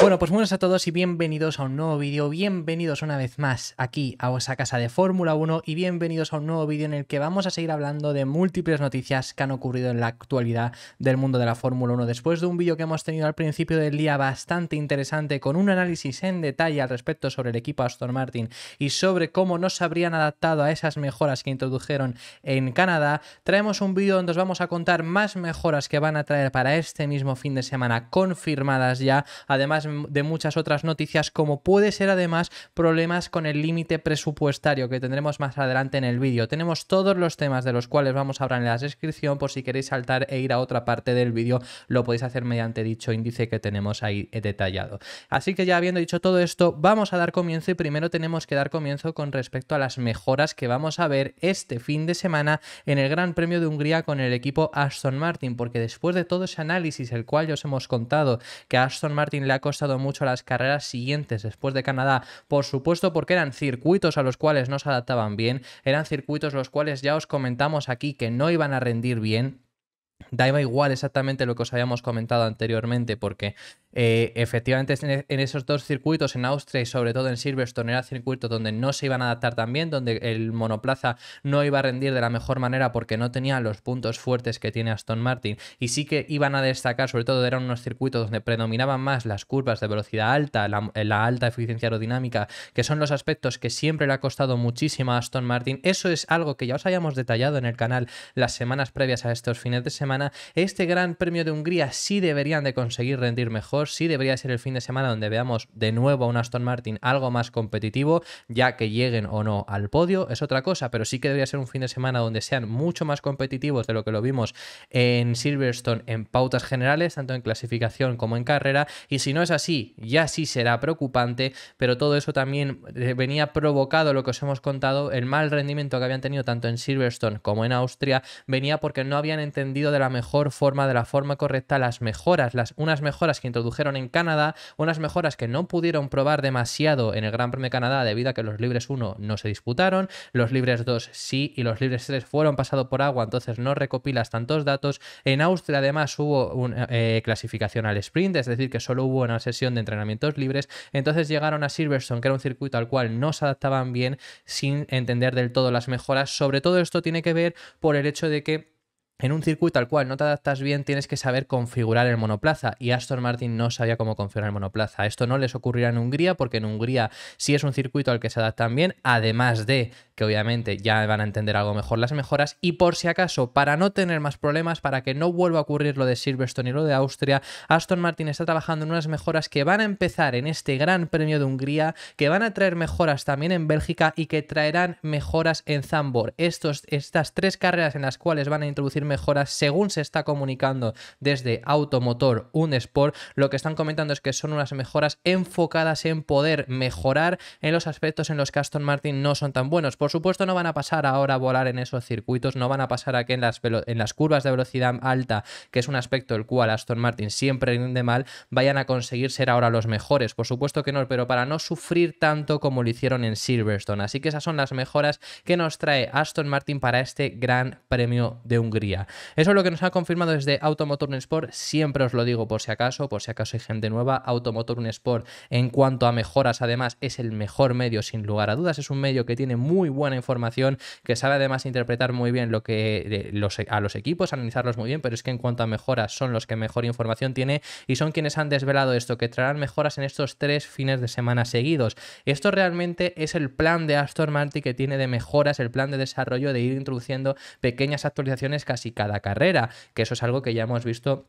Bueno, pues buenas a todos y bienvenidos a un nuevo vídeo, bienvenidos una vez más aquí a vuestra casa de Fórmula 1 y bienvenidos a un nuevo vídeo en el que vamos a seguir hablando de múltiples noticias que han ocurrido en la actualidad del mundo de la Fórmula 1. Después de un vídeo que hemos tenido al principio del día bastante interesante con un análisis en detalle al respecto sobre el equipo Aston Martin y sobre cómo no se habrían adaptado a esas mejoras que introdujeron en Canadá, traemos un vídeo donde os vamos a contar más mejoras que van a traer para este mismo fin de semana confirmadas ya, además de muchas otras noticias, como puede ser además problemas con el límite presupuestario que tendremos más adelante en el vídeo. Tenemos todos los temas de los cuales vamos a hablar en la descripción, por si queréis saltar e ir a otra parte del vídeo, lo podéis hacer mediante dicho índice que tenemos ahí detallado. Así que ya habiendo dicho todo esto, vamos a dar comienzo y primero tenemos que dar comienzo con respecto a las mejoras que vamos a ver este fin de semana en el Gran Premio de Hungría con el equipo Aston Martin, porque después de todo ese análisis, el cual ya os hemos contado que a Aston Martin le ha costado mucho las carreras siguientes después de Canadá, por supuesto porque eran circuitos a los cuales no se adaptaban bien, eran circuitos los cuales ya os comentamos aquí que no iban a rendir bien. Daba igual exactamente lo que os habíamos comentado anteriormente, porque efectivamente en esos dos circuitos, en Austria y sobre todo en Silverstone, era circuito donde no se iban a adaptar tan bien, donde el monoplaza no iba a rendir de la mejor manera porque no tenía los puntos fuertes que tiene Aston Martin, y sí que iban a destacar, sobre todo eran unos circuitos donde predominaban más las curvas de velocidad alta, la alta eficiencia aerodinámica, que son los aspectos que siempre le ha costado muchísimo a Aston Martin. Eso es algo que ya os habíamos detallado en el canal las semanas previas a estos fines de semana. Este Gran Premio de Hungría sí deberían de conseguir rendir mejor, sí debería ser el fin de semana donde veamos de nuevo a un Aston Martin algo más competitivo, ya que lleguen o no al podio es otra cosa, pero sí que debería ser un fin de semana donde sean mucho más competitivos de lo que lo vimos en Silverstone en pautas generales, tanto en clasificación como en carrera, y si no es así, ya sí será preocupante, pero todo eso también venía provocado, lo que os hemos contado, el mal rendimiento que habían tenido tanto en Silverstone como en Austria, venía porque no habían entendido de la mejor forma, de la forma correcta, las mejoras, unas mejoras que introdujeron en Canadá, unas mejoras que no pudieron probar demasiado en el Gran Premio de Canadá debido a que los libres 1 no se disputaron, los libres 2 sí y los libres 3 fueron pasado por agua, entonces no recopilas tantos datos. En Austria además hubo una clasificación al sprint, es decir, que solo hubo una sesión de entrenamientos libres, entonces llegaron a Silverstone, que era un circuito al cual no se adaptaban bien sin entender del todo las mejoras. Sobre todo esto tiene que ver por el hecho de que en un circuito al cual no te adaptas bien tienes que saber configurar el monoplaza, y Aston Martin no sabía cómo configurar el monoplaza. Esto no les ocurrirá en Hungría, porque en Hungría sí es un circuito al que se adaptan bien, además de que obviamente ya van a entender algo mejor las mejoras. Y por si acaso, para no tener más problemas, para que no vuelva a ocurrir lo de Silverstone y lo de Austria, Aston Martin está trabajando en unas mejoras que van a empezar en este Gran Premio de Hungría, que van a traer mejoras también en Bélgica y que traerán mejoras en Zandvoort. Estas tres carreras en las cuales van a introducir mejoras, según se está comunicando desde Automotor Unisport, lo que están comentando es que son unas mejoras enfocadas en poder mejorar en los aspectos en los que Aston Martin no son tan buenos. Por supuesto, no van a pasar ahora a volar en esos circuitos, no van a pasar a que en las curvas de velocidad alta, que es un aspecto el cual Aston Martin siempre rinde mal, vayan a conseguir ser ahora los mejores. Por supuesto que no, pero para no sufrir tanto como lo hicieron en Silverstone. Así que esas son las mejoras que nos trae Aston Martin para este Gran Premio de Hungría. Eso es lo que nos ha confirmado desde Automotor Unisport. Siempre os lo digo por si acaso hay gente nueva. Automotor Unisport, en cuanto a mejoras, además es el mejor medio sin lugar a dudas. Es un medio que tiene muy buena información, que sabe además interpretar muy bien a los equipos, analizarlos muy bien, pero es que en cuanto a mejoras son los que mejor información tiene y son quienes han desvelado esto, que traerán mejoras en estos 3 fines de semana seguidos. Esto realmente es el plan de Aston Martin que tiene de mejoras, el plan de desarrollo de ir introduciendo pequeñas actualizaciones casi cada carrera, que eso es algo que ya hemos visto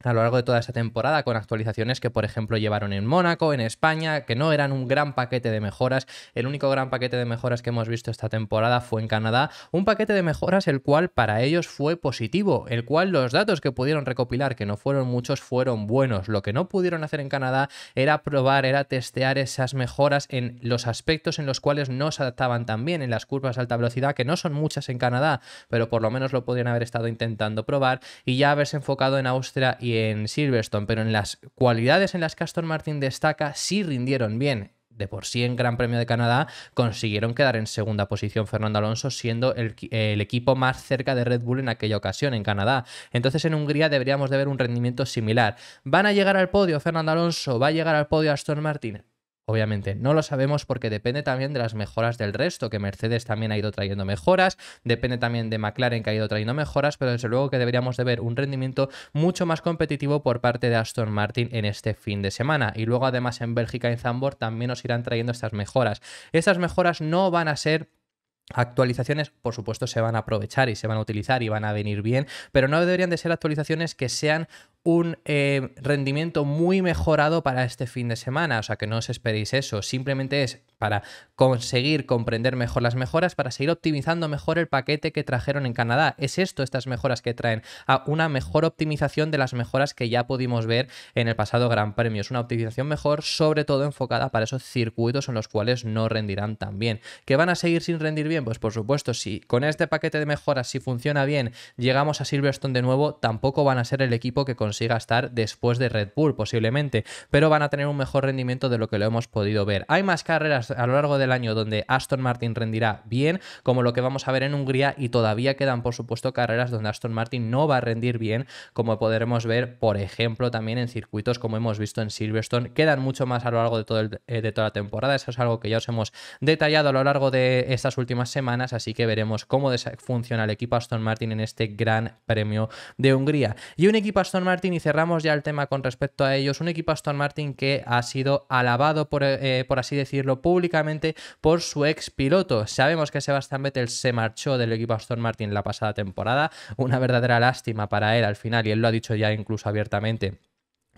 a lo largo de toda esta temporada, con actualizaciones que por ejemplo llevaron en Mónaco, en España, que no eran un gran paquete de mejoras. El único gran paquete de mejoras que hemos visto esta temporada fue en Canadá, un paquete de mejoras el cual para ellos fue positivo, el cual los datos que pudieron recopilar, que no fueron muchos, fueron buenos. Lo que no pudieron hacer en Canadá era probar, era testear esas mejoras en los aspectos en los cuales no se adaptaban tan bien, en las curvas de alta velocidad, que no son muchas en Canadá, pero por lo menos lo podrían haber estado intentando probar, y ya haberse enfocado en Austria y en Silverstone. Pero en las cualidades en las que Aston Martin destaca sí rindieron bien. de por sí en Gran Premio de Canadá, consiguieron quedar en segunda posición Fernando Alonso, siendo el equipo más cerca de Red Bull en aquella ocasión, en Canadá. Entonces en Hungría deberíamos de ver un rendimiento similar. ¿Van a llegar al podio Fernando Alonso? ¿Va a llegar al podio Aston Martin? Obviamente no lo sabemos porque depende también de las mejoras del resto, que Mercedes también ha ido trayendo mejoras, depende también de McLaren que ha ido trayendo mejoras, pero desde luego que deberíamos de ver un rendimiento mucho más competitivo por parte de Aston Martin en este fin de semana. Y luego además en Bélgica y en Zandvoort también nos irán trayendo estas mejoras. Estas mejoras no van a ser actualizaciones, por supuesto, se van a aprovechar y se van a utilizar y van a venir bien, pero no deberían de ser actualizaciones que sean un rendimiento muy mejorado para este fin de semana, o sea que no os esperéis eso, simplemente es para conseguir comprender mejor las mejoras, para seguir optimizando mejor el paquete que trajeron en Canadá. Es esto, estas mejoras que traen a una mejor optimización de las mejoras que ya pudimos ver en el pasado Gran Premio. Es una optimización mejor, sobre todo enfocada para esos circuitos en los cuales no rendirán tan bien. ¿Que van a seguir sin rendir bien? Pues por supuesto, si con este paquete de mejoras, si funciona bien, llegamos a Silverstone de nuevo, tampoco van a ser el equipo que consiga estar después de Red Bull posiblemente, pero van a tener un mejor rendimiento de lo que lo hemos podido ver. Hay más carreras a lo largo del año donde Aston Martin rendirá bien, como lo que vamos a ver en Hungría, y todavía quedan por supuesto carreras donde Aston Martin no va a rendir bien, como podremos ver por ejemplo también en circuitos como hemos visto en Silverstone. Quedan mucho más a lo largo de toda la temporada, eso es algo que ya os hemos detallado a lo largo de estas últimas semanas, así que veremos cómo funciona el equipo Aston Martin en este Gran Premio de Hungría. Y un equipo Aston Martin, y cerramos ya el tema con respecto a ellos, un equipo Aston Martin que ha sido alabado por así decirlo públicamente por su ex piloto. Sabemos que Sebastian Vettel se marchó del equipo Aston Martin la pasada temporada, una verdadera lástima para él al final, y él lo ha dicho ya incluso abiertamente.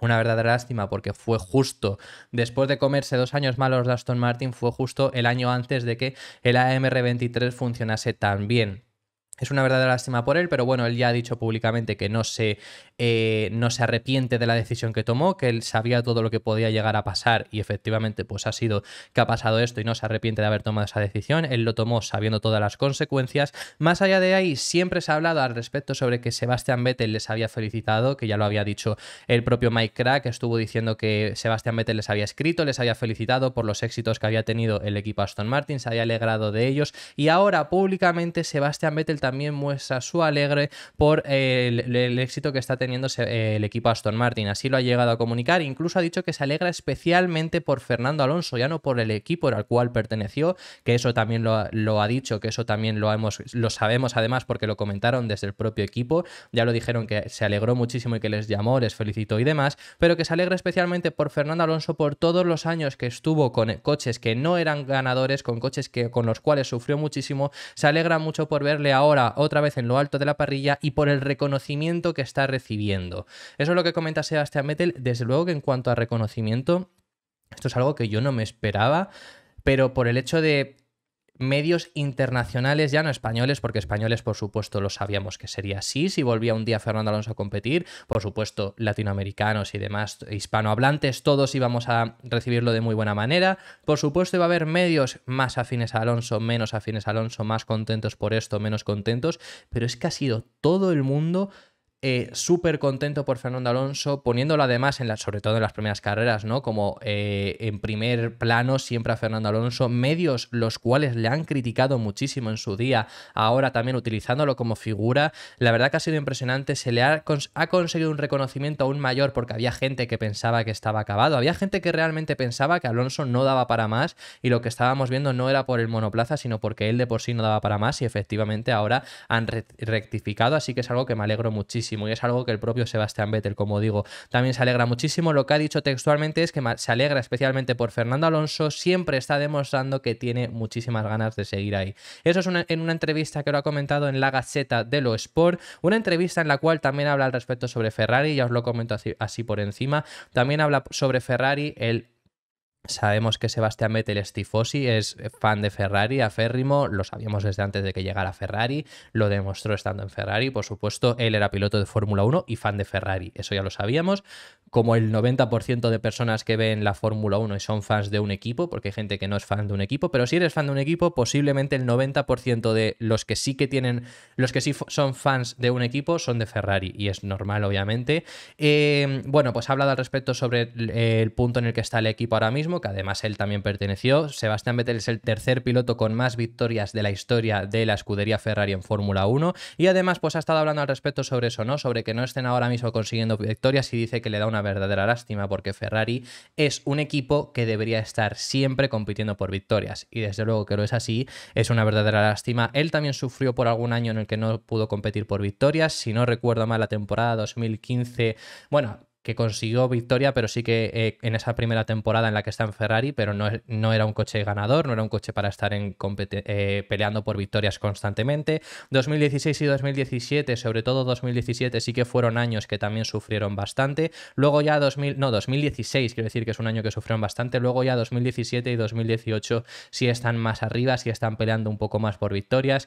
Una verdadera lástima porque fue justo después de comerse 2 años malos de Aston Martin, fue justo el año antes de que el AMR23 funcionase tan bien. Es una verdadera lástima por él, pero bueno, él ya ha dicho públicamente que no se arrepiente de la decisión que tomó, que él sabía todo lo que podía llegar a pasar y efectivamente pues ha sido que ha pasado esto y no se arrepiente de haber tomado esa decisión. Él lo tomó sabiendo todas las consecuencias. Más allá de ahí, siempre se ha hablado al respecto sobre que Sebastian Vettel les había felicitado, que ya lo había dicho el propio Mike Crack, estuvo diciendo que Sebastian Vettel les había escrito, les había felicitado por los éxitos que había tenido el equipo Aston Martin, se había alegrado de ellos, y ahora públicamente Sebastian Vettel también muestra su alegre por el éxito que está teniendo el equipo Aston Martin. Así lo ha llegado a comunicar, incluso ha dicho que se alegra especialmente por Fernando Alonso, ya no por el equipo al cual perteneció, que eso también lo ha dicho, que eso también lo sabemos además porque lo comentaron desde el propio equipo, ya lo dijeron que se alegró muchísimo y que les llamó, les felicitó y demás, pero que se alegra especialmente por Fernando Alonso por todos los años que estuvo con coches que no eran ganadores, con coches con los cuales sufrió muchísimo. Se alegra mucho por verle ahora otra vez en lo alto de la parrilla y por el reconocimiento que está recibiendo. Eso es lo que comenta Sebastian Vettel. Desde luego que en cuanto a reconocimiento, esto es algo que yo no me esperaba, pero por el hecho de medios internacionales, ya no españoles, porque españoles por supuesto lo sabíamos que sería así si volvía un día Fernando Alonso a competir, por supuesto latinoamericanos y demás hispanohablantes, todos íbamos a recibirlo de muy buena manera. Por supuesto iba a haber medios más afines a Alonso, menos afines a Alonso, más contentos por esto, menos contentos, pero es que ha sido todo el mundo súper contento por Fernando Alonso, poniéndolo además, sobre todo en las primeras carreras, ¿no? Como en primer plano siempre a Fernando Alonso, medios los cuales le han criticado muchísimo en su día, ahora también utilizándolo como figura. La verdad que ha sido impresionante, se le ha conseguido un reconocimiento aún mayor porque había gente que pensaba que estaba acabado, había gente que realmente pensaba que Alonso no daba para más y lo que estábamos viendo no era por el monoplaza, sino porque él de por sí no daba para más, y efectivamente ahora han rectificado, así que es algo que me alegro muchísimo. Y es algo que el propio Sebastian Vettel, como digo, también se alegra muchísimo. Lo que ha dicho textualmente es que se alegra especialmente por Fernando Alonso, siempre está demostrando que tiene muchísimas ganas de seguir ahí. Eso es en una entrevista que lo ha comentado en la Gazzetta dello Sport, una entrevista en la cual también habla al respecto sobre Ferrari, ya os lo comento así por encima. También habla sobre Ferrari, sabemos que Sebastian Vettel es tifosi, es fan de Ferrari, aférrimo, lo sabíamos desde antes de que llegara a Ferrari, lo demostró estando en Ferrari, por supuesto, él era piloto de Fórmula 1 y fan de Ferrari, eso ya lo sabíamos, como el 90% de personas que ven la Fórmula 1 y son fans de un equipo, porque hay gente que no es fan de un equipo, pero si eres fan de un equipo, posiblemente el 90% de los que sí son fans de un equipo son de Ferrari, y es normal, obviamente. Bueno, pues ha hablado al respecto sobre el punto en el que está el equipo ahora mismo, último, que además él también perteneció. Sebastián Vettel es el tercer piloto con más victorias de la historia de la escudería Ferrari en Fórmula 1 y además pues ha estado hablando al respecto sobre eso, ¿no? Sobre que no estén ahora mismo consiguiendo victorias y dice que le da una verdadera lástima porque Ferrari es un equipo que debería estar siempre compitiendo por victorias y desde luego que lo es así, es una verdadera lástima. Él también sufrió por algún año en el que no pudo competir por victorias, si no recuerdo mal la temporada 2015, bueno, que consiguió victoria, pero sí que en esa primera temporada en la que está en Ferrari, pero no era un coche ganador, no era un coche para estar peleando por victorias constantemente. 2016 y 2017, sobre todo 2017, sí que fueron años que también sufrieron bastante. Luego ya 2016, quiero decir que es un año que sufrieron bastante. Luego ya 2017 y 2018 sí están más arriba, sí están peleando un poco más por victorias.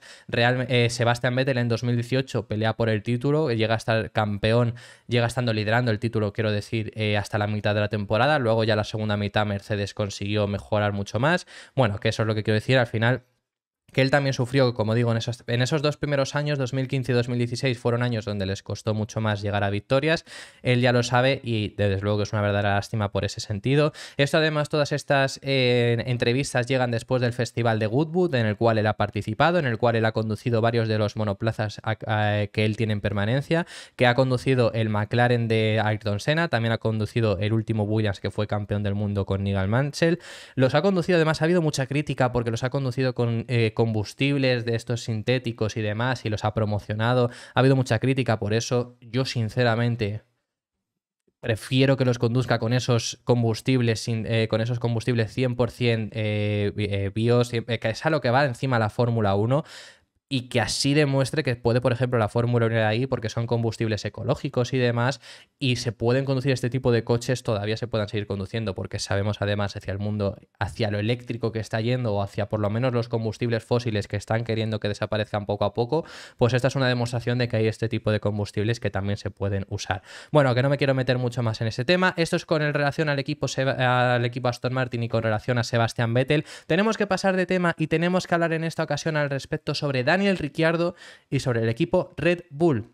Sebastián Vettel en 2018 pelea por el título, llega a estar campeón, llega estando liderando el título, quiero decir, hasta la mitad de la temporada. Luego ya la segunda mitad Mercedes consiguió mejorar mucho más. Bueno, que eso es lo que quiero decir. Al final, que él también sufrió, como digo, en esos dos primeros años, 2015 y 2016, fueron años donde les costó mucho más llegar a victorias. Él ya lo sabe y desde luego que es una verdadera lástima por ese sentido. Esto además, todas estas entrevistas llegan después del Festival de Goodwood, en el cual él ha participado, en el cual él ha conducido varios de los monoplazas que él tiene en permanencia, que ha conducido el McLaren de Ayrton Senna, también ha conducido el último Williams que fue campeón del mundo con Nigel Mansell. Los ha conducido, además ha habido mucha crítica porque los ha conducido con combustibles de estos sintéticos y demás y los ha promocionado. Ha habido mucha crítica por eso. Yo sinceramente prefiero que los conduzca con esos combustibles, con esos combustibles 100% bios, que es a lo que va encima la Fórmula 1. Y que así demuestre que puede, por ejemplo, la Fórmula 1 ir ahí porque son combustibles ecológicos y demás, y se pueden conducir este tipo de coches, todavía se puedan seguir conduciendo, porque sabemos además hacia el mundo, hacia lo eléctrico que está yendo, o hacia por lo menos los combustibles fósiles que están queriendo que desaparezcan poco a poco, pues esta es una demostración de que hay este tipo de combustibles que también se pueden usar. Bueno, que no me quiero meter mucho más en ese tema. Esto es con relación al equipo Aston Martin y con relación a Sebastián Vettel. Tenemos que pasar de tema y tenemos que hablar en esta ocasión al respecto sobre Daniel Ricciardo y sobre el equipo Red Bull.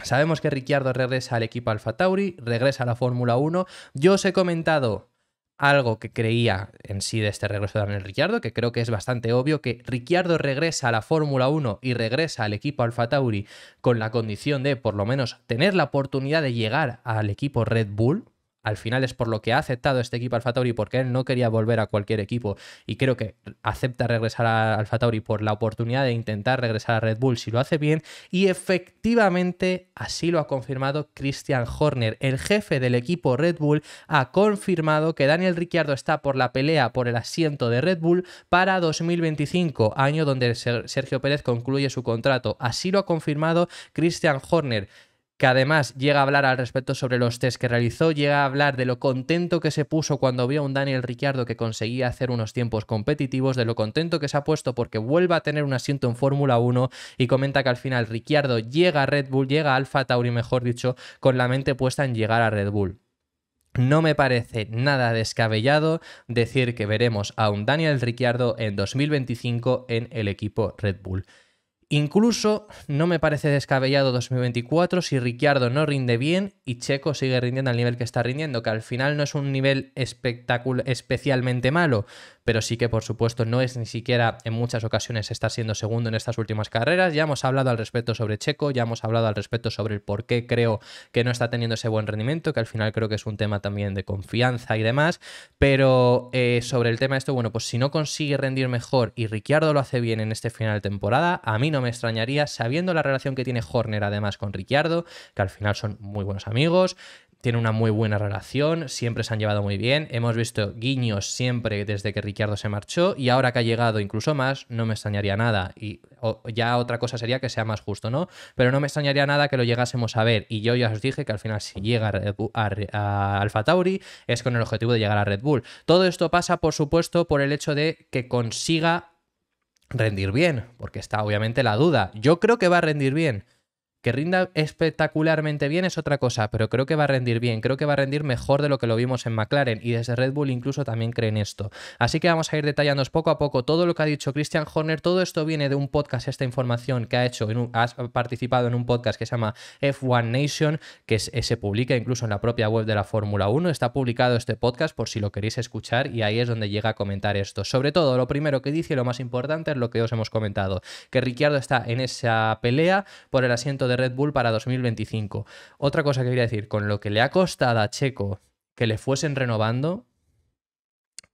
Sabemos que Ricciardo regresa al equipo Alfa Tauri, regresa a la Fórmula 1. Yo os he comentado algo que creía en sí de este regreso de Daniel Ricciardo, que creo que es bastante obvio, que Ricciardo regresa a la Fórmula 1 y regresa al equipo Alfa Tauri con la condición de, por lo menos, tener la oportunidad de llegar al equipo Red Bull. Al final es por lo que ha aceptado este equipo Alfa Tauri, porque él no quería volver a cualquier equipo y creo que acepta regresar a Alfa Tauri por la oportunidad de intentar regresar a Red Bull si lo hace bien, y efectivamente así lo ha confirmado Christian Horner, el jefe del equipo Red Bull. Ha confirmado que Daniel Ricciardo está por la pelea por el asiento de Red Bull para 2025, año donde Sergio Pérez concluye su contrato. Así lo ha confirmado Christian Horner, que además llega a hablar al respecto sobre los test que realizó, llega a hablar de lo contento que se puso cuando vio a un Daniel Ricciardo que conseguía hacer unos tiempos competitivos, de lo contento que se ha puesto porque vuelve a tener un asiento en Fórmula 1, y comenta que al final Ricciardo llega a Red Bull, llega a Alfa Tauri, mejor dicho, con la mente puesta en llegar a Red Bull. No me parece nada descabellado decir que veremos a un Daniel Ricciardo en 2025 en el equipo Red Bull. Incluso no me parece descabellado 2024 si Ricciardo no rinde bien y Checo sigue rindiendo al nivel que está rindiendo, que al final no es un nivel especialmente malo, pero sí que por supuesto no es ni siquiera en muchas ocasiones está siendo segundo en estas últimas carreras. Ya hemos hablado al respecto sobre Checo, ya hemos hablado al respecto sobre el por qué creo que no está teniendo ese buen rendimiento, que al final creo que es un tema también de confianza y demás, pero sobre el tema de esto, bueno, pues si no consigue rendir mejor y Ricciardo lo hace bien en este final de temporada, a mí no me extrañaría, sabiendo la relación que tiene Horner además con Ricciardo, que al final son muy buenos amigos, tienen una muy buena relación, siempre se han llevado muy bien, hemos visto guiños siempre desde que Ricciardo se marchó, y ahora que ha llegado incluso más, no me extrañaría nada, y ya otra cosa sería que sea más justo, ¿no? Pero no me extrañaría nada que lo llegásemos a ver, y yo ya os dije que al final si llega a Alfa Tauri es con el objetivo de llegar a Red Bull. Todo esto pasa, por supuesto, por el hecho de que consiga rendir bien, porque está obviamente la duda. Yo creo que va a rendir bien, Que rinda espectacularmente bien es otra cosa, pero creo que va a rendir bien, creo que va a rendir mejor de lo que lo vimos en McLaren y desde Red Bull incluso también creen esto. Así que vamos a ir detallándoos poco a poco todo lo que ha dicho Christian Horner. Todo esto viene de un podcast, esta información que ha hecho, ha participado en un podcast que se llama F1 Nation, que se publica incluso en la propia web de la Fórmula 1. Está publicado este podcast por si lo queréis escuchar y ahí es donde llega a comentar esto. Sobre todo, lo primero que dice y lo más importante es lo que os hemos comentado, que Ricciardo está en esa pelea por el asiento de Red Bull para 2025. Otra cosa que quería decir, con lo que le ha costado a Checo que le fuesen renovando,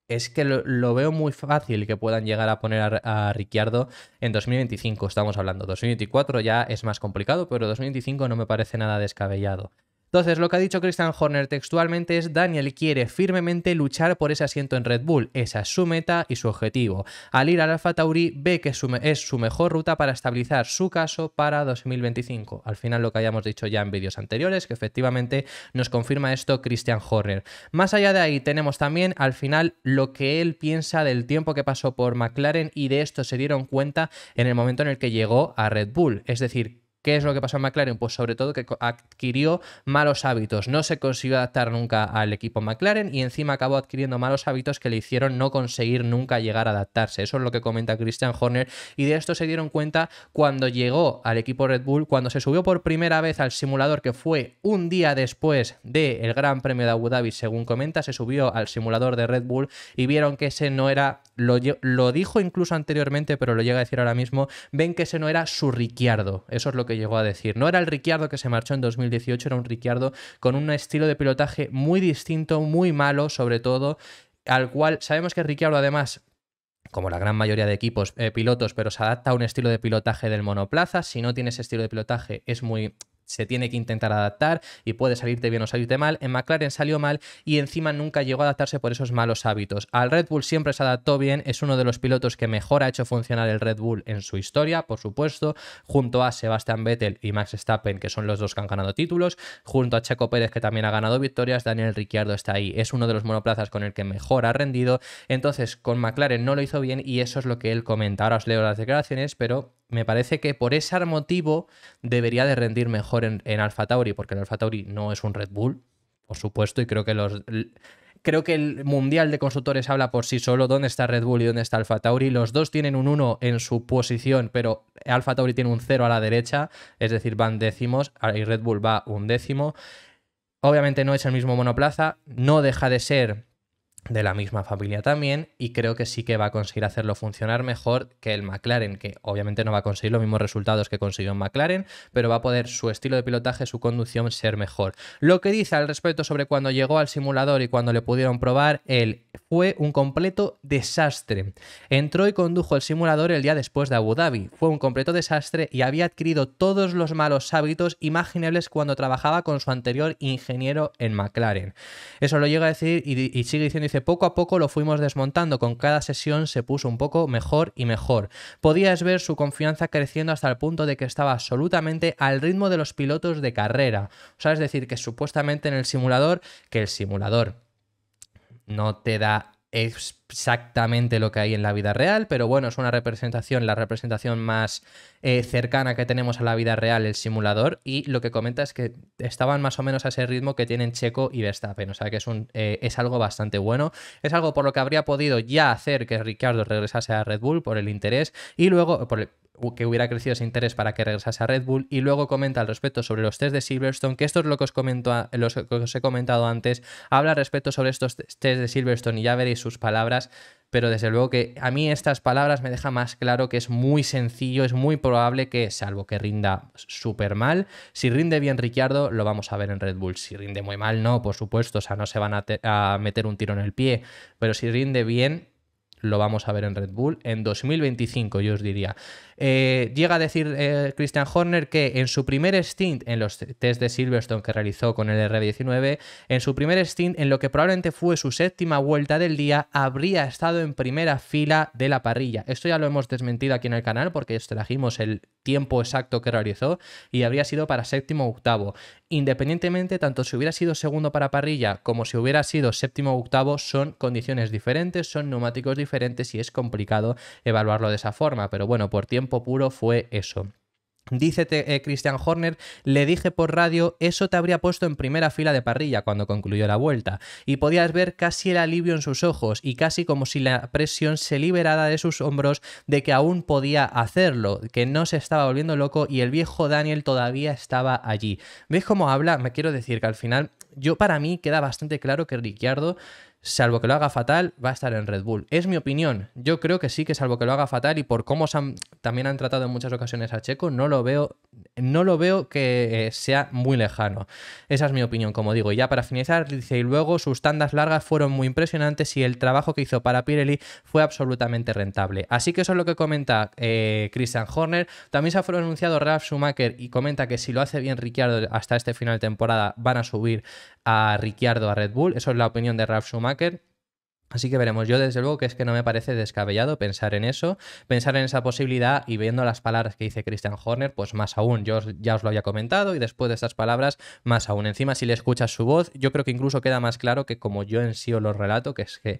es que lo veo muy fácil que puedan llegar a poner a Ricciardo en 2025, estamos hablando. 2024 ya es más complicado, pero 2025 no me parece nada descabellado. Entonces, lo que ha dicho Christian Horner textualmente es: Daniel quiere firmemente luchar por ese asiento en Red Bull. Esa es su meta y su objetivo. Al ir al AlphaTauri ve que es su mejor ruta para estabilizar su caso para 2025. Al final, lo que hayamos dicho ya en vídeos anteriores, que efectivamente nos confirma esto Christian Horner. Más allá de ahí, tenemos también al final lo que él piensa del tiempo que pasó por McLaren, y de esto se dieron cuenta en el momento en el que llegó a Red Bull. Es decir, ¿qué es lo que pasó en McLaren? Pues sobre todo que adquirió malos hábitos. No se consiguió adaptar nunca al equipo McLaren y encima acabó adquiriendo malos hábitos que le hicieron no conseguir nunca llegar a adaptarse. Eso es lo que comenta Christian Horner, y de esto se dieron cuenta cuando llegó al equipo Red Bull, cuando se subió por primera vez al simulador, que fue un día después del Gran Premio de Abu Dhabi, según comenta. Se subió al simulador de Red Bull y vieron que ese no era, lo dijo incluso anteriormente, pero lo llega a decir ahora mismo, ven que ese no era su Ricciardo. Eso es lo que llegó a decir. No era el Ricciardo que se marchó en 2018, era un Ricciardo con un estilo de pilotaje muy distinto, muy malo, sobre todo, al cual sabemos que Ricciardo, además, como la gran mayoría de equipos pilotos, pero se adapta a un estilo de pilotaje del monoplaza. Si no tienes estilo de pilotaje, se tiene que intentar adaptar y puede salirte bien o salirte mal. En McLaren salió mal y encima nunca llegó a adaptarse por esos malos hábitos. Al Red Bull siempre se adaptó bien, es uno de los pilotos que mejor ha hecho funcionar el Red Bull en su historia, por supuesto, junto a Sebastian Vettel y Max Verstappen, que son los dos que han ganado títulos, junto a Checo Pérez, que también ha ganado victorias. Daniel Ricciardo está ahí, es uno de los monoplazas con el que mejor ha rendido. Entonces, con McLaren no lo hizo bien y eso es lo que él comenta. Ahora os leo las declaraciones, pero me parece que por ese motivo debería de rendir mejor en AlphaTauri, porque el AlphaTauri no es un Red Bull, por supuesto, y creo que el Mundial de Constructores habla por sí solo. ¿Dónde está Red Bull y dónde está AlphaTauri? Los dos tienen un 1 en su posición, pero AlphaTauri tiene un 0 a la derecha, es decir, van décimos, y Red Bull va un décimo. Obviamente no es el mismo monoplaza, no deja de ser de la misma familia también, y creo que sí que va a conseguir hacerlo funcionar mejor que el McLaren, que obviamente no va a conseguir los mismos resultados que consiguió en McLaren, pero va a poder su estilo de pilotaje, su conducción ser mejor. Lo que dice al respecto sobre cuando llegó al simulador y cuando le pudieron probar, él fue un completo desastre. Entró y condujo el simulador el día después de Abu Dhabi. Fue un completo desastre y había adquirido todos los malos hábitos imaginables cuando trabajaba con su anterior ingeniero en McLaren. Eso lo llega a decir y sigue diciendo. Dice: poco a poco lo fuimos desmontando, con cada sesión se puso un poco mejor y mejor. Podías ver su confianza creciendo hasta el punto de que estaba absolutamente al ritmo de los pilotos de carrera. O sea, es decir, que supuestamente en el simulador, que el simulador no te da exactamente lo que hay en la vida real, pero bueno, es una representación, la representación más cercana que tenemos a la vida real, el simulador, y lo que comenta es que estaban más o menos a ese ritmo que tienen Checo y Verstappen. O sea que es algo bastante bueno, es algo por lo que habría podido ya hacer que Ricciardo regresase a Red Bull por el interés, y luego que hubiera crecido ese interés para que regresase a Red Bull. Y luego comenta al respecto sobre los test de Silverstone, que esto es lo que os he comentado antes. Habla al respecto sobre estos test de Silverstone y ya veréis sus palabras, pero desde luego que a mí estas palabras me dejan más claro que es muy sencillo, es muy probable que, salvo que rinda súper mal, si rinde bien Ricciardo, lo vamos a ver en Red Bull. Si rinde muy mal, no, por supuesto, o sea, no se van a meter un tiro en el pie, pero si rinde bien, lo vamos a ver en Red Bull en 2025, yo os diría. Llega a decir Christian Horner que en su primer stint en los test de Silverstone que realizó con el R19, en su primer stint, en lo que probablemente fue su séptima vuelta del día, habría estado en primera fila de la parrilla. Esto ya lo hemos desmentido aquí en el canal porque os trajimos el tiempo exacto que realizó y habría sido para séptimo o octavo. Independientemente, tanto si hubiera sido segundo para parrilla como si hubiera sido séptimo o octavo, son condiciones diferentes, son neumáticos diferentes y es complicado evaluarlo de esa forma, pero bueno, por tiempo puro fue eso. Dice Christian Horner, le dije por radio, eso te habría puesto en primera fila de parrilla cuando concluyó la vuelta, y podías ver casi el alivio en sus ojos y casi como si la presión se liberara de sus hombros de que aún podía hacerlo, que no se estaba volviendo loco y el viejo Daniel todavía estaba allí. ¿Ves cómo habla? Me quiero decir que al final, para mí queda bastante claro que Ricciardo, salvo que lo haga fatal, va a estar en Red Bull. Es mi opinión. Yo creo que sí, que salvo que lo haga fatal y por cómo también han tratado en muchas ocasiones a Checo, no lo veo que sea muy lejano. Esa es mi opinión, como digo. Y ya para finalizar, dice, y luego sus tandas largas fueron muy impresionantes y el trabajo que hizo para Pirelli fue absolutamente rentable. Así que eso es lo que comenta Christian Horner. También se ha pronunciado Ralf Schumacher y comenta que si lo hace bien Ricciardo hasta este final de temporada, van a subir a Ricciardo a Red Bull. Eso es la opinión de Ralf Schumacher. Así que veremos. Yo desde luego que es que no me parece descabellado pensar en eso, pensar en esa posibilidad, y viendo las palabras que dice Christian Horner, pues más aún. Yo ya os lo había comentado y después de estas palabras más aún. Encima, si le escuchas su voz, yo creo que incluso queda más claro que como yo en sí os lo relato, que es que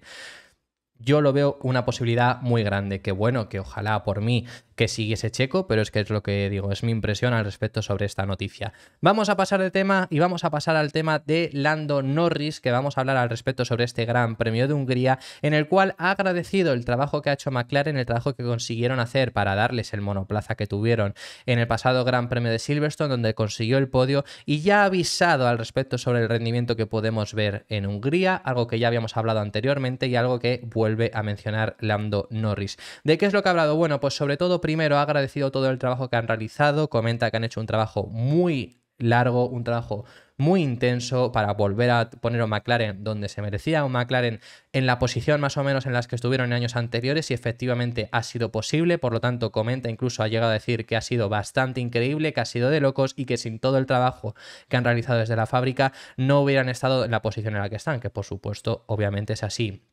yo lo veo una posibilidad muy grande, que bueno, que ojalá por mí que siguiese Checo, pero es que es lo que digo, es mi impresión al respecto sobre esta noticia. Vamos a pasar de tema y vamos a pasar al tema de Lando Norris, que vamos a hablar al respecto sobre este Gran Premio de Hungría, en el cual ha agradecido el trabajo que ha hecho McLaren, el trabajo que consiguieron hacer para darles el monoplaza que tuvieron en el pasado Gran Premio de Silverstone, donde consiguió el podio, y ya ha avisado al respecto sobre el rendimiento que podemos ver en Hungría, algo que ya habíamos hablado anteriormente y algo que vuelve a mencionar Lando Norris. ¿De qué es lo que ha hablado? Bueno, pues sobre todo primero ha agradecido todo el trabajo que han realizado, comenta que han hecho un trabajo muy largo, un trabajo muy intenso para volver a poner a un McLaren donde se merecía, un McLaren en la posición más o menos en las que estuvieron en años anteriores, y efectivamente ha sido posible. Por lo tanto, comenta, incluso ha llegado a decir que ha sido bastante increíble, que ha sido de locos y que sin todo el trabajo que han realizado desde la fábrica no hubieran estado en la posición en la que están, que por supuesto obviamente es así.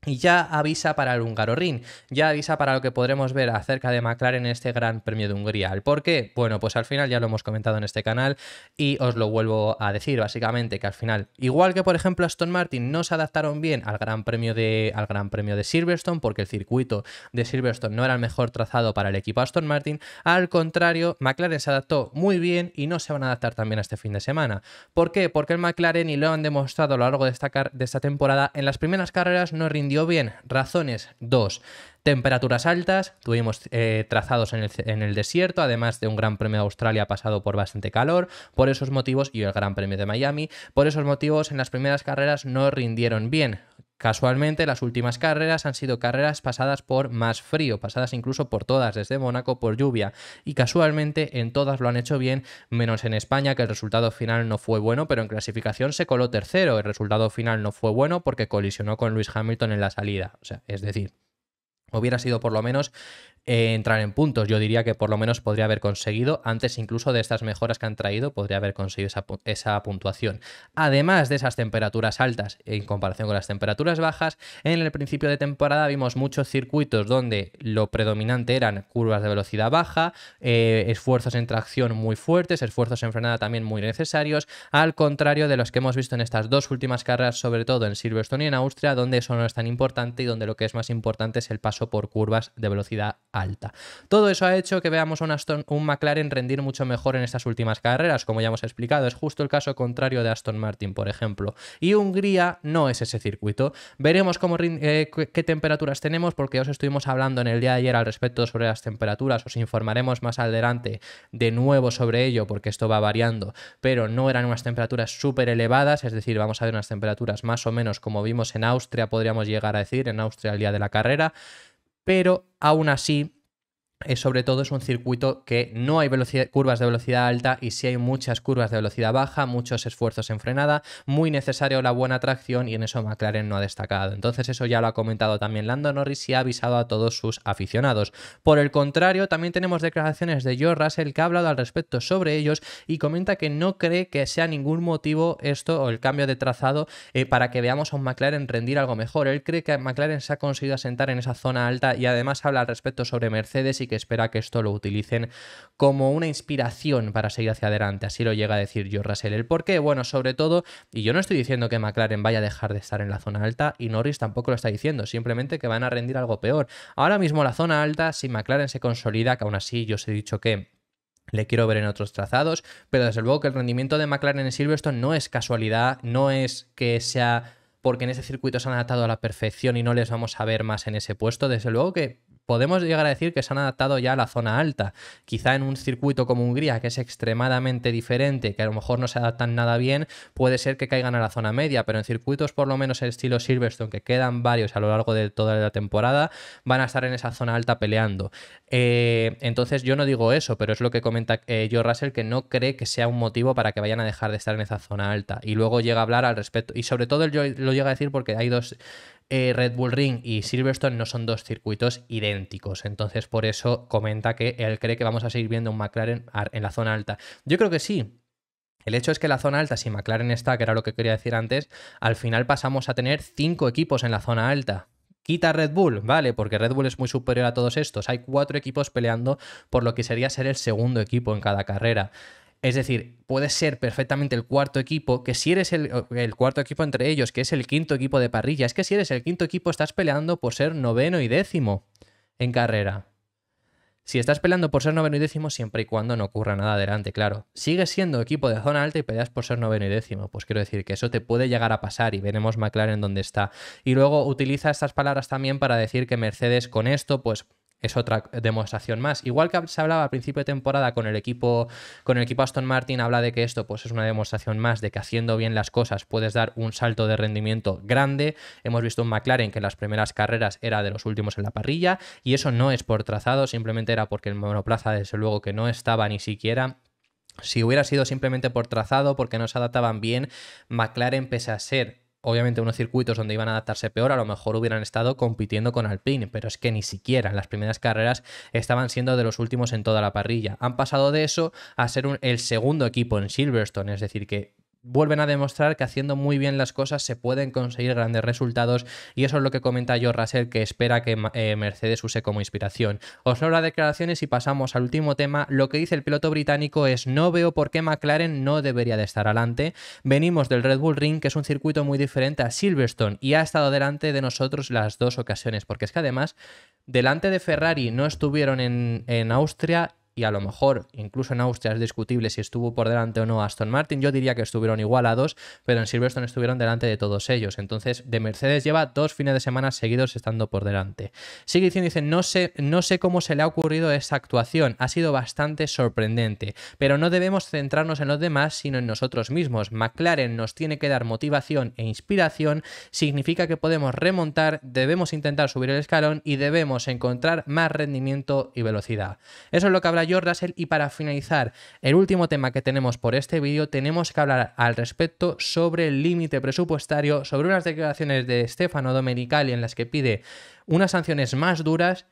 Y ya avisa para el Hungaroring, ya avisa para lo que podremos ver acerca de McLaren en este Gran Premio de Hungría. ¿El por qué? Bueno, pues al final ya lo hemos comentado en este canal y os lo vuelvo a decir, básicamente que al final, igual que por ejemplo Aston Martin no se adaptaron bien al Gran Premio de Silverstone, porque el circuito de Silverstone no era el mejor trazado para el equipo Aston Martin, al contrario, McLaren se adaptó muy bien y no se van a adaptar también a este fin de semana. ¿Por qué? Porque el McLaren, y lo han demostrado a lo largo de esta temporada, en las primeras carreras no rindió bien. Razones: 2. Temperaturas altas, tuvimos trazados en el desierto, además de un Gran Premio de Australia pasado por bastante calor. Por esos motivos, y el Gran Premio de Miami, por esos motivos en las primeras carreras no rindieron bien. Casualmente, las últimas carreras han sido carreras pasadas por más frío, pasadas incluso por todas, desde Mónaco, por lluvia, y casualmente en todas lo han hecho bien, menos en España, que el resultado final no fue bueno, pero en clasificación se coló tercero. El resultado final no fue bueno porque colisionó con Lewis Hamilton en la salida. O sea, es decir, hubiera sido por lo menos entrar en puntos. Yo diría que por lo menos podría haber conseguido, antes incluso de estas mejoras que han traído, podría haber conseguido esa puntuación. Además de esas temperaturas altas en comparación con las temperaturas bajas, en el principio de temporada vimos muchos circuitos donde lo predominante eran curvas de velocidad baja, esfuerzos en tracción muy fuertes, esfuerzos en frenada también muy necesarios, al contrario de los que hemos visto en estas dos últimas carreras, sobre todo en Silverstone y en Austria, donde eso no es tan importante y donde lo que es más importante es el paso por curvas de velocidad alta. Todo eso ha hecho que veamos un McLaren rendir mucho mejor en estas últimas carreras, como ya hemos explicado. Es justo el caso contrario de Aston Martin, por ejemplo. Y Hungría no es ese circuito. Veremos qué temperaturas tenemos, porque os estuvimos hablando en el día de ayer al respecto sobre las temperaturas. Os informaremos más adelante de nuevo sobre ello, porque esto va variando, pero no eran unas temperaturas súper elevadas, es decir, vamos a ver unas temperaturas más o menos como vimos en Austria, podríamos llegar a decir, en Austria el día de la carrera, pero aún así, sobre todo es un circuito que no hay curvas de velocidad alta y sí hay muchas curvas de velocidad baja, muchos esfuerzos en frenada, muy necesario la buena tracción, y en eso McLaren no ha destacado. Entonces eso ya lo ha comentado también Lando Norris y ha avisado a todos sus aficionados. Por el contrario, también tenemos declaraciones de George Russell, que ha hablado al respecto sobre ellos y comenta que no cree que sea ningún motivo esto o el cambio de trazado para que veamos a un McLaren rendir algo mejor. Él cree que McLaren se ha conseguido asentar en esa zona alta, y además habla al respecto sobre Mercedes y que espera que esto lo utilicen como una inspiración para seguir hacia adelante. Así lo llega a decir George Russell. ¿El por qué? Bueno, sobre todo, y yo no estoy diciendo que McLaren vaya a dejar de estar en la zona alta, y Norris tampoco lo está diciendo, simplemente que van a rendir algo peor. Ahora mismo la zona alta, si McLaren se consolida, que aún así yo os he dicho que Le quiero ver en otros trazados, pero desde luego que el rendimiento de McLaren en Silverstone no es casualidad, no es que sea porque en ese circuito se han adaptado a la perfección y no les vamos a ver más en ese puesto. Desde luego que podemos llegar a decir que se han adaptado ya a la zona alta. Quizá en un circuito como Hungría, que es extremadamente diferente, que a lo mejor no se adaptan nada bien, puede ser que caigan a la zona media, pero en circuitos por lo menos el estilo Silverstone, que quedan varios a lo largo de toda la temporada, van a estar en esa zona alta peleando. Entonces yo no digo eso, pero es lo que comenta George Russell, que no cree que sea un motivo para que vayan a dejar de estar en esa zona alta. Y luego llega a hablar al respecto, y sobre todo él lo llega a decir porque hay dos... Red Bull Ring y Silverstone no son dos circuitos idénticos, entonces por eso comenta que él cree que vamos a seguir viendo un McLaren en la zona alta. Yo creo que sí. El hecho es que la zona alta, si McLaren está, que era lo que quería decir antes, al final pasamos a tener 5 equipos en la zona alta. Quita Red Bull, vale, porque Red Bull es muy superior a todos estos. Hay 4 equipos peleando por lo que sería ser el segundo equipo en cada carrera. Es decir, puede ser perfectamente el cuarto equipo, que si eres el cuarto equipo entre ellos, que es el quinto equipo de parrilla, es que si eres el quinto equipo estás peleando por ser noveno y décimo en carrera. Si estás peleando por ser noveno y décimo, siempre y cuando no ocurra nada adelante, claro. Sigues siendo equipo de zona alta y peleas por ser noveno y décimo. Pues quiero decir que eso te puede llegar a pasar y veremos McLaren dónde está. Y luego utiliza estas palabras también para decir que Mercedes con esto, pues es otra demostración más. Igual que se hablaba al principio de temporada con el equipo Aston Martin, habla de que esto pues es una demostración más de que haciendo bien las cosas puedes dar un salto de rendimiento grande. Hemos visto un McLaren que en las primeras carreras era de los últimos en la parrilla y eso no es por trazado, simplemente era porque el monoplaza desde luego que no estaba ni siquiera. Si hubiera sido simplemente por trazado, porque no se adaptaban bien, McLaren, pese a ser obviamente unos circuitos donde iban a adaptarse peor, a lo mejor hubieran estado compitiendo con Alpine, pero es que ni siquiera en las primeras carreras estaban siendo de los últimos en toda la parrilla. Han pasado de eso a ser el segundo equipo en Silverstone, es decir, que vuelven a demostrar que haciendo muy bien las cosas se pueden conseguir grandes resultados y eso es lo que comenta George Russell, que espera que Mercedes use como inspiración. Os leo las declaraciones y pasamos al último tema. Lo que dice el piloto británico es: no veo por qué McLaren no debería de estar adelante. Venimos del Red Bull Ring, que es un circuito muy diferente a Silverstone y ha estado delante de nosotros las dos ocasiones, porque es que además delante de Ferrari no estuvieron en Austria. Y a lo mejor incluso en Austria es discutible si estuvo por delante o no Aston Martin. Yo diría que estuvieron igualados, pero en Silverstone estuvieron delante de todos ellos. Entonces, de Mercedes lleva 2 fines de semana seguidos estando por delante. Sigue diciendo, dice, no sé cómo se le ha ocurrido esa actuación. Ha sido bastante sorprendente, pero no debemos centrarnos en los demás, sino en nosotros mismos. McLaren nos tiene que dar motivación e inspiración. Significa que podemos remontar, debemos intentar subir el escalón y debemos encontrar más rendimiento y velocidad. Eso es lo que habla George Russell. Y para finalizar, el último tema que tenemos por este vídeo, tenemos que hablar al respecto sobre el límite presupuestario, sobre unas declaraciones de Stefano Domenicali en las que pide unas sanciones más duras.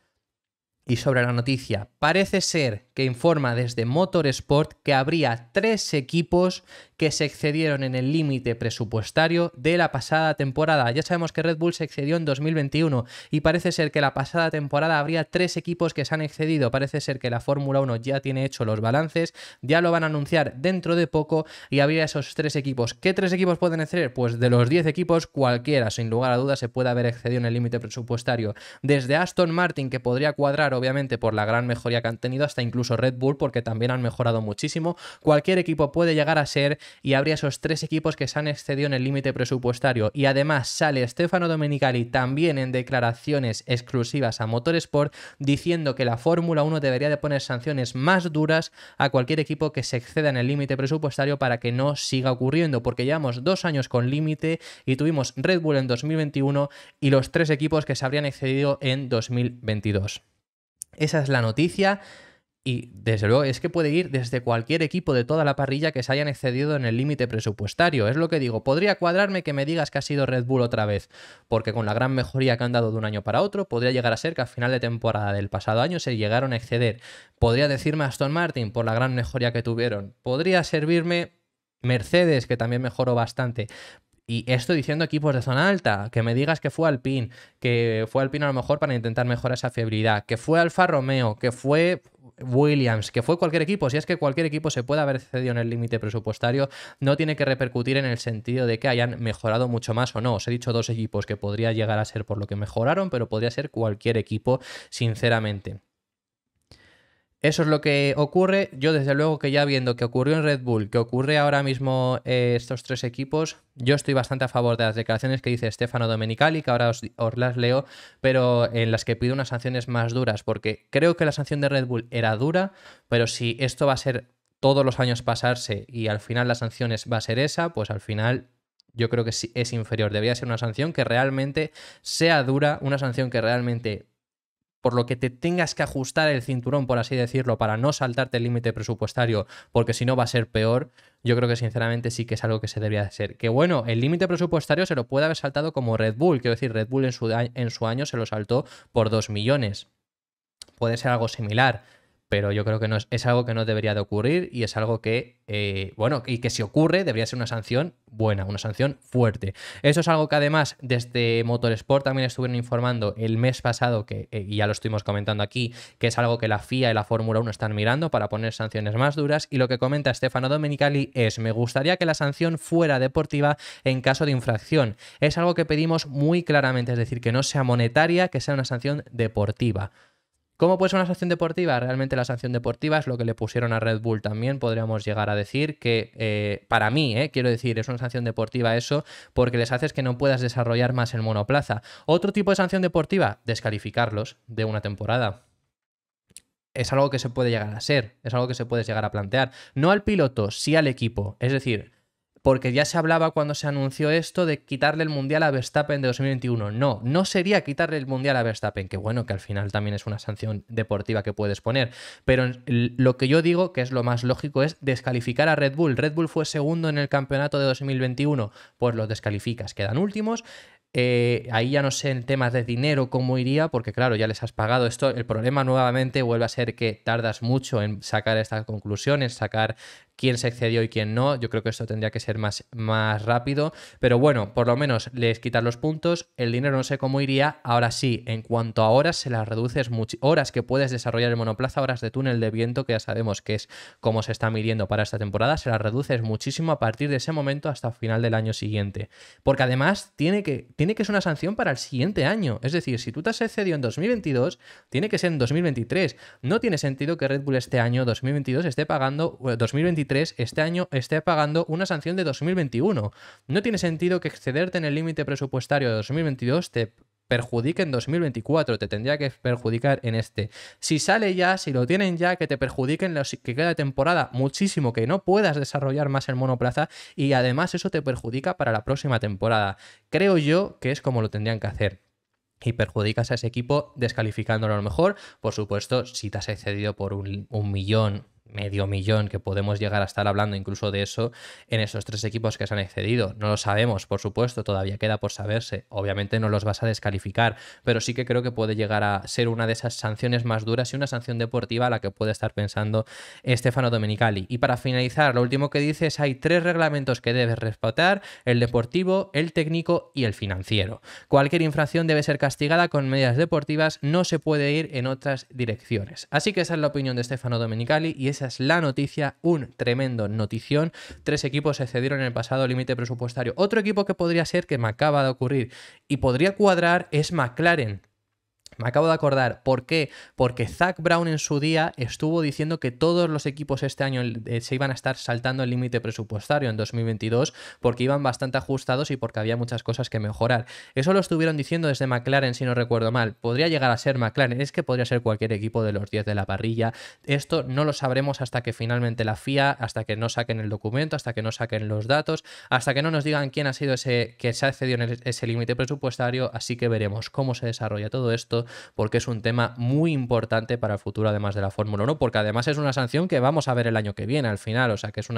Y sobre la noticia, parece ser que informa desde Motorsport que habría 3 equipos que se excedieron en el límite presupuestario de la pasada temporada. Ya sabemos que Red Bull se excedió en 2021 y parece ser que la pasada temporada habría 3 equipos que se han excedido. Parece ser que la Fórmula 1 ya tiene hecho los balances, ya lo van a anunciar dentro de poco y habría esos 3 equipos. ¿Qué 3 equipos pueden exceder? Pues de los 10 equipos cualquiera, sin lugar a dudas, se puede haber excedido en el límite presupuestario. Desde Aston Martin, que podría cuadrar obviamente por la gran mejoría que han tenido, hasta incluso Red Bull, porque también han mejorado muchísimo. Cualquier equipo puede llegar a ser, y habría esos 3 equipos que se han excedido en el límite presupuestario. Y además sale Stefano Domenicali también en declaraciones exclusivas a Motorsport diciendo que la Fórmula 1 debería de poner sanciones más duras a cualquier equipo que se exceda en el límite presupuestario para que no siga ocurriendo, porque llevamos 2 años con límite y tuvimos Red Bull en 2021 y los 3 equipos que se habrían excedido en 2022. Esa es la noticia. Y desde luego es que puede ir desde cualquier equipo de toda la parrilla que se hayan excedido en el límite presupuestario. Es lo que digo, podría cuadrarme que me digas que ha sido Red Bull otra vez, porque con la gran mejoría que han dado de un año para otro, podría llegar a ser que al final de temporada del pasado año se llegaron a exceder. Podría decirme Aston Martin por la gran mejoría que tuvieron. Podría servirme Mercedes, que también mejoró bastante. Y estoy diciendo equipos de zona alta, que me digas que fue Alpine a lo mejor para intentar mejorar esa fiabilidad, que fue Alfa Romeo, que fue Williams, que fue cualquier equipo. Si es que cualquier equipo se puede haber excedido en el límite presupuestario, no tiene que repercutir en el sentido de que hayan mejorado mucho más o no. Os he dicho 2 equipos que podría llegar a ser por lo que mejoraron, pero podría ser cualquier equipo, sinceramente. Eso es lo que ocurre. Yo desde luego que ya viendo que ocurrió en Red Bull, que ocurre ahora mismo estos tres equipos, yo estoy bastante a favor de las declaraciones que dice Stefano Domenicali, que ahora os las leo, pero en las que pide unas sanciones más duras, porque creo que la sanción de Red Bull era dura, pero si esto va a ser todos los años pasarse y al final la sanción va a ser esa, pues al final yo creo que sí es inferior. Debería ser una sanción que realmente sea dura, una sanción que realmente, por lo que te tengas que ajustar el cinturón, por así decirlo, para no saltarte el límite presupuestario, porque si no va a ser peor. Yo creo que sinceramente sí que es algo que se debería hacer. Que bueno, el límite presupuestario se lo puede haber saltado como Red Bull, quiero decir, Red Bull en su año se lo saltó por 2 millones. Puede ser algo similar, pero yo creo que no es algo que no debería de ocurrir y es algo que, bueno, y que si ocurre debería ser una sanción buena, una sanción fuerte. Eso es algo que además desde Motorsport también estuvieron informando el mes pasado, que y ya lo estuvimos comentando aquí, que es algo que la FIA y la Fórmula 1 están mirando para poner sanciones más duras, y lo que comenta Stefano Domenicali es: me gustaría que la sanción fuera deportiva en caso de infracción. Es algo que pedimos muy claramente, es decir, que no sea monetaria, que sea una sanción deportiva. ¿Cómo puede ser una sanción deportiva? Realmente la sanción deportiva es lo que le pusieron a Red Bull también, podríamos llegar a decir que para mí, quiero decir, es una sanción deportiva eso, porque les haces que no puedas desarrollar más el monoplaza. Otro tipo de sanción deportiva, descalificarlos de una temporada. Es algo que se puede llegar a ser, es algo que se puede llegar a plantear. No al piloto, sí al equipo. Es decir, porque ya se hablaba cuando se anunció esto de quitarle el Mundial a Verstappen de 2021. No, no sería quitarle el Mundial a Verstappen, que bueno, que al final también es una sanción deportiva que puedes poner. Pero lo que yo digo, que es lo más lógico, es descalificar a Red Bull. Red Bull fue segundo en el campeonato de 2021, pues los descalificas, quedan últimos. Ahí ya no sé en temas de dinero cómo iría, porque claro, ya les has pagado esto. El problema nuevamente vuelve a ser que tardas mucho en sacar esta conclusión, en sacar quién se excedió y quién no. Yo creo que esto tendría que ser más rápido, pero bueno, por lo menos les quitas los puntos. El dinero no sé cómo iría. Ahora sí, en cuanto a horas, se las reduces mucho. Horas que puedes desarrollar el monoplaza, horas de túnel de viento, que ya sabemos que es como se está midiendo para esta temporada, se las reduces muchísimo a partir de ese momento hasta el final del año siguiente. Porque además tiene que ser una sanción para el siguiente año. Es decir, si tú te has excedido en 2022, tiene que ser en 2023. No tiene sentido que Red Bull este año 2022 esté pagando 2023 este año esté pagando una sanción de 2021. No tiene sentido que excederte en el límite presupuestario de 2022 te perjudique en 2024, te tendría que perjudicar en este. Si sale ya, si lo tienen ya, que te perjudiquen los que queda de temporada muchísimo, que no puedas desarrollar más el monoplaza y además eso te perjudica para la próxima temporada. Creo yo que es como lo tendrían que hacer. Y perjudicas a ese equipo descalificándolo a lo mejor. Por supuesto, si te has excedido por un millón, medio millón, que podemos llegar a estar hablando incluso de eso en esos tres equipos que se han excedido. No lo sabemos, por supuesto, todavía queda por saberse. Obviamente no los vas a descalificar, pero sí que creo que puede llegar a ser una de esas sanciones más duras y una sanción deportiva a la que puede estar pensando Stefano Domenicali. Y para finalizar, lo último que dice es: hay 3 reglamentos que debes respetar: el deportivo, el técnico y el financiero. Cualquier infracción debe ser castigada con medidas deportivas, no se puede ir en otras direcciones. Así que esa es la opinión de Stefano Domenicali y esa es la noticia, un tremendo notición. 3 equipos excedieron en el pasado límite presupuestario. Otro equipo que podría ser, que me acaba de ocurrir y podría cuadrar, es McLaren. Me acabo de acordar. ¿Por qué? Porque Zak Brown en su día estuvo diciendo que todos los equipos este año se iban a estar saltando el límite presupuestario en 2022 porque iban bastante ajustados y porque había muchas cosas que mejorar. Eso lo estuvieron diciendo desde McLaren, si no recuerdo mal. Podría llegar a ser McLaren, es que podría ser cualquier equipo de los 10 de la parrilla. Esto no lo sabremos hasta que finalmente la FIA, hasta que no saquen el documento, hasta que no saquen los datos, hasta que no nos digan quién ha sido ese que se ha excedido en ese límite presupuestario. Así que veremos cómo se desarrolla todo esto, porque es un tema muy importante para el futuro además de la Fórmula 1, porque además es una sanción que vamos a ver el año que viene al final, o sea que es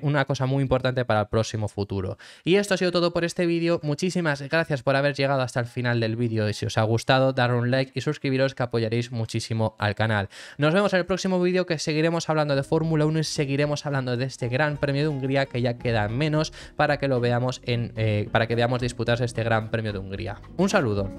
una cosa muy importante para el próximo futuro. Y esto ha sido todo por este vídeo. Muchísimas gracias por haber llegado hasta el final del vídeo, y si os ha gustado, darle un like y suscribiros, que apoyaréis muchísimo al canal. Nos vemos en el próximo vídeo, que seguiremos hablando de Fórmula 1 y seguiremos hablando de este Gran Premio de Hungría, que ya queda menos para que lo veamos para que veamos disputarse este Gran Premio de Hungría. Un saludo.